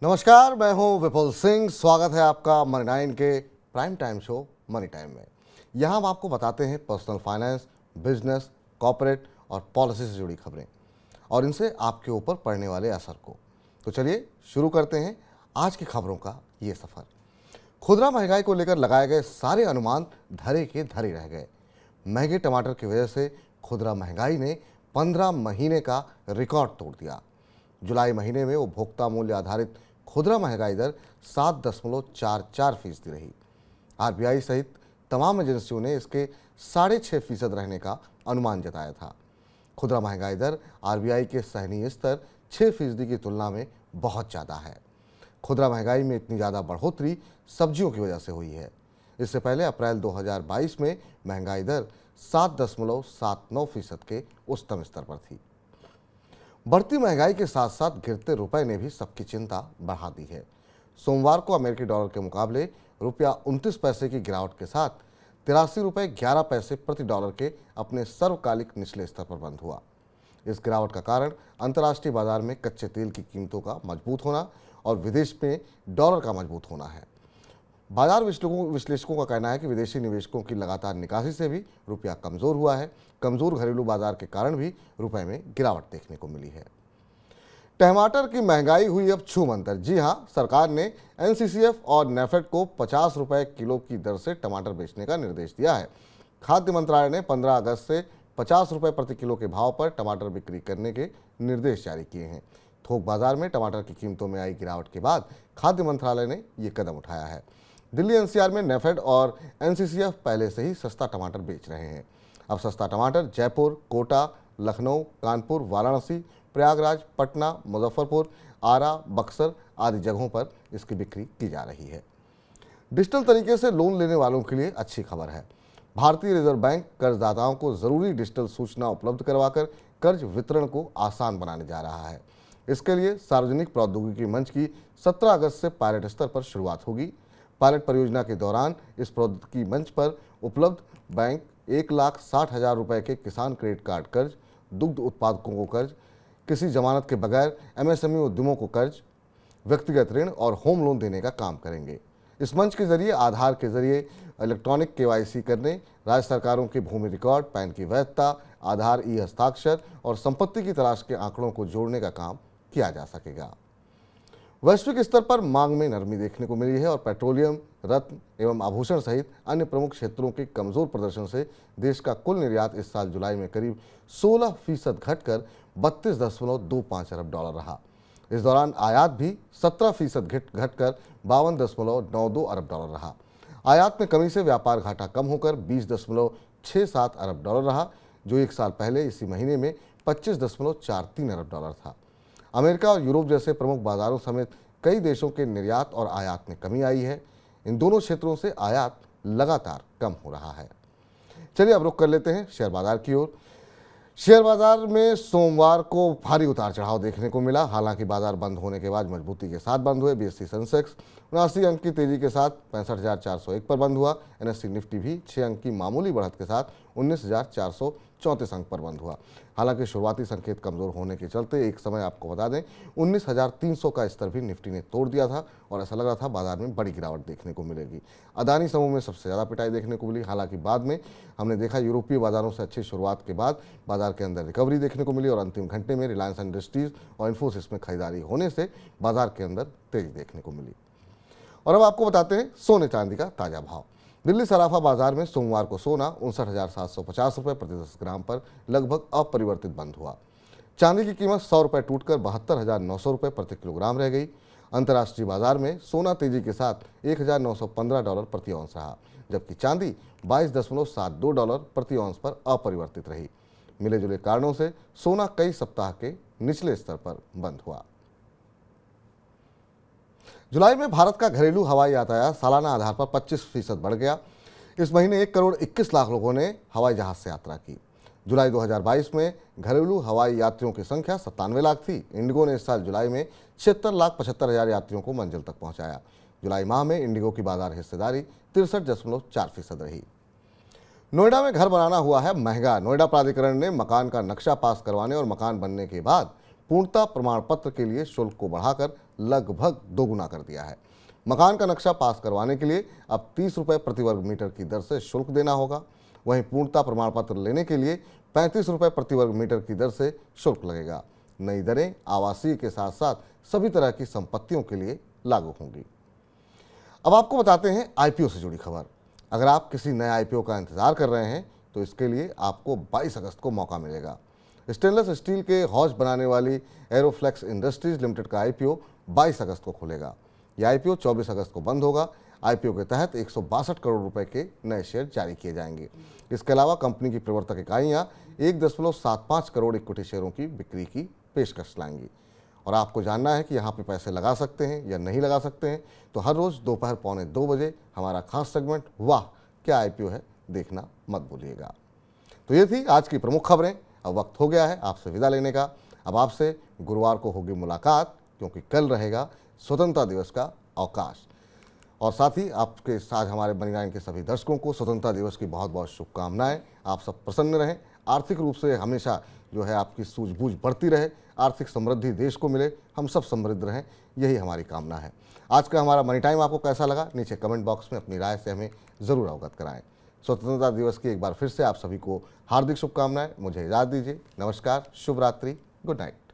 नमस्कार, मैं हूं विपुल सिंह। स्वागत है आपका मनी नाइन के prime time show money time में। यहां हम आपको बताते हैं पर्सनल फाइनेंस, बिजनेस, कॉर्पोरेट और पॉलिसी से जुड़ी खबरें और इनसे आपके ऊपर पड़ने वाले असर को। तो चलिए शुरू करते हैं आज की खबरों का ये सफ़र। खुदरा महंगाई को लेकर लगाए गए सारे अनुमान धरे के धरे रह गए। महंगे टमाटर की वजह से खुदरा महंगाई ने 15 महीने का रिकॉर्ड तोड़ दिया। जुलाई महीने में उपभोक्ता मूल्य आधारित खुदरा महंगाई दर 7.44% रही। आरबीआई सहित तमाम एजेंसियों ने इसके 6.5% रहने का अनुमान जताया था। खुदरा महंगाई दर आरबीआई के सहनीय स्तर 6% की तुलना में बहुत ज़्यादा है। खुदरा महंगाई में इतनी ज़्यादा बढ़ोतरी सब्जियों की वजह से हुई है। इससे पहले अप्रैल 2022 में महंगाई दर 7.79% के उच्चतम स्तर पर थी। बढ़ती महंगाई के साथ साथ गिरते रुपए ने भी सबकी चिंता बढ़ा दी है। सोमवार को अमेरिकी डॉलर के मुकाबले रुपया 29 पैसे की गिरावट के साथ 83 रुपये 11 पैसे प्रति डॉलर के अपने सर्वकालिक निचले स्तर पर बंद हुआ। इस गिरावट का कारण अंतर्राष्ट्रीय बाजार में कच्चे तेल की कीमतों का मजबूत होना और विदेश में डॉलर का मजबूत होना है। बाजार विश्लेषकों का कहना है कि विदेशी निवेशकों की लगातार निकासी से भी रुपया कमज़ोर हुआ है। कमज़ोर घरेलू बाजार के कारण भी रुपए में गिरावट देखने को मिली है। टमाटर की महंगाई हुई अब छूमंतर। जी हां, सरकार ने एनसीसीएफ और नेफेड को 50 रुपये किलो की दर से टमाटर बेचने का निर्देश दिया है। खाद्य मंत्रालय ने 15 अगस्त से 50 रुपये प्रति किलो के भाव पर टमाटर बिक्री करने के निर्देश जारी किए हैं। थोक बाजार में टमाटर की कीमतों में आई गिरावट के बाद खाद्य मंत्रालय ने ये कदम उठाया है। दिल्ली एनसीआर में नेफेड और एनसीसीएफ पहले से ही सस्ता टमाटर बेच रहे हैं। अब सस्ता टमाटर जयपुर, कोटा, लखनऊ, कानपुर, वाराणसी, प्रयागराज, पटना, मुजफ्फरपुर, आरा, बक्सर आदि जगहों पर इसकी बिक्री की जा रही है। डिजिटल तरीके से लोन लेने वालों के लिए अच्छी खबर है। भारतीय रिजर्व बैंक कर्जदाताओं को जरूरी डिजिटल सूचना उपलब्ध करवाकर कर्ज वितरण को आसान बनाने जा रहा है। इसके लिए सार्वजनिक प्रौद्योगिकी मंच की 17 अगस्त से पायलट स्तर पर शुरुआत होगी। पायलट परियोजना के दौरान इस प्रौद्योगिकी मंच पर उपलब्ध बैंक 1,60,000 रुपये के किसान क्रेडिट कार्ड कर्ज, दुग्ध उत्पादकों को कर्ज, किसी जमानत के बगैर एमएसएमई उद्यमों को कर्ज, व्यक्तिगत ऋण और होम लोन देने का काम करेंगे। इस मंच के जरिए आधार के जरिए इलेक्ट्रॉनिक केवाईसी करने, राज्य सरकारों के भूमि रिकॉर्ड, पैन की वैधता, आधार ई हस्ताक्षर और संपत्ति की तलाश के आंकड़ों को जोड़ने का काम किया जा सकेगा। वैश्विक स्तर पर मांग में नरमी देखने को मिली है और पेट्रोलियम, रत्न एवं आभूषण सहित अन्य प्रमुख क्षेत्रों के कमजोर प्रदर्शन से देश का कुल निर्यात इस साल जुलाई में करीब 16% घटकर 32.25 अरब डॉलर रहा। इस दौरान आयात भी 17% घटकर 52.92 अरब डॉलर रहा। आयात में कमी से व्यापार घाटा कम होकर 20.67 अरब डॉलर रहा, जो एक साल पहले इसी महीने में 25.43 अरब डॉलर था। अमेरिका और यूरोप जैसे प्रमुख बाजारों समेत कई देशों के निर्यात और आयात में कमी आई है। इन दोनों क्षेत्रों से आयात लगातार कम हो रहा है। चलिए अब रुख कर लेते हैं शेयर बाजार की ओर। शेयर बाजार में सोमवार को भारी उतार चढ़ाव देखने को मिला। हालांकि बाजार बंद होने के बाद मजबूती के साथ बंद हुए। बीएसई सेंसेक्स 79 अंक की तेजी के साथ 65,401 पर बंद हुआ। एनएसई निफ्टी भी 6 अंक की मामूली बढ़त के साथ 19,434 अंक पर बंद हुआ। हालांकि शुरुआती संकेत कमजोर होने के चलते एक समय आपको बता दें 19,300 का स्तर भी निफ्टी ने तोड़ दिया था और ऐसा लग रहा था बाजार में बड़ी गिरावट देखने को मिलेगी। अदानी समूह में सबसे ज़्यादा पिटाई देखने को मिली। हालांकि बाद में हमने देखा यूरोपीय बाजारों से अच्छी शुरुआत के बाद बाजार के अंदर रिकवरी देखने को मिली और अंतिम घंटे में रिलायंस इंडस्ट्रीज और इन्फोसिस में खरीदारी होने से बाजार के अंदर तेजी देखने को मिली। और अब आपको बताते हैं सोने चांदी का ताज़ा भाव। दिल्ली सराफा बाजार में सोमवार को सोना 59,750 रुपये प्रति 10 ग्राम पर लगभग अपरिवर्तित बंद हुआ। चांदी की कीमत 100 रुपये टूटकर 72,900 रुपये प्रति किलोग्राम रह गई। अंतर्राष्ट्रीय बाजार में सोना तेजी के साथ $1,915 प्रति औंस रहा, जबकि चांदी 22.72 डॉलर प्रति औंस पर अपरिवर्तित रही। मिले जुले कारणों से सोना कई सप्ताह के निचले स्तर पर बंद हुआ। जुलाई में भारत का घरेलू हवाई यातायात सालाना आधार पर 25% बढ़ गया। इस महीने 1 करोड़ 21 लाख लोगों ने हवाई जहाज से यात्रा की। जुलाई 2022 में घरेलू हवाई यात्रियों की संख्या 97 लाख थी। इंडिगो ने इस साल जुलाई में 76,75,000 यात्रियों को मंजिल तक पहुंचाया। जुलाई माह में इंडिगो की बाजार हिस्सेदारी 63.4% रही। नोएडा में घर बनाना हुआ है महंगा। नोएडा प्राधिकरण ने मकान का नक्शा पास करवाने और मकान बनने के बाद पूर्णता प्रमाण पत्र के लिए शुल्क को बढ़ाकर लगभग दोगुना कर दिया है। मकान का नक्शा पास करवाने के लिए अब 30 रुपये प्रति वर्ग मीटर की दर से शुल्क देना होगा। वहीं पूर्णता प्रमाण पत्र लेने के लिए 35 रुपये प्रति वर्ग मीटर की दर से शुल्क लगेगा। नई दरें आवासीय के साथ साथ सभी तरह की संपत्तियों के लिए लागू होंगी। अब आपको बताते हैं आईपीओ से जुड़ी खबर। अगर आप किसी नए आईपीओ का इंतजार कर रहे हैं तो इसके लिए आपको 22 अगस्त को मौका मिलेगा। स्टेनलेस स्टील के हौज बनाने वाली एरोफ्लेक्स इंडस्ट्रीज लिमिटेड का आईपीओ 22 अगस्त को खुलेगा। यह आईपीओ 24 अगस्त को बंद होगा। आईपीओ के तहत 162 करोड़ रुपए के नए शेयर जारी किए जाएंगे। इसके अलावा कंपनी की प्रवर्तक इकाइयां 1.75 करोड़ इक्विटी शेयरों की बिक्री की पेशकश लाएंगी। और आपको जानना है कि यहाँ पे पैसे लगा सकते हैं या नहीं लगा सकते हैं, तो हर रोज़ दोपहर 1:45 बजे हमारा खास सेगमेंट वाह क्या आईपीओ है देखना मत भूलिएगा। तो ये थी आज की प्रमुख खबरें। अब वक्त हो गया है आपसे विदा लेने का। अब आपसे गुरुवार को होगी मुलाकात, क्योंकि कल रहेगा स्वतंत्रता दिवस का अवकाश। और साथ ही आपके साथ हमारे मनी 9 के सभी दर्शकों को स्वतंत्रता दिवस की बहुत बहुत शुभकामनाएं। आप सब प्रसन्न रहें, आर्थिक रूप से हमेशा जो है आपकी सूझबूझ बढ़ती रहे, आर्थिक समृद्धि देश को मिले, हम सब समृद्ध रहें, यही हमारी कामना है। आज का हमारा मनी टाइम आपको कैसा लगा, नीचे कमेंट बॉक्स में अपनी राय से हमें ज़रूर अवगत कराएं। स्वतंत्रता दिवस की एक बार फिर से आप सभी को हार्दिक शुभकामनाएं। मुझे इजाज़त दीजिए। नमस्कार, शुभ रात्रि, गुड नाइट।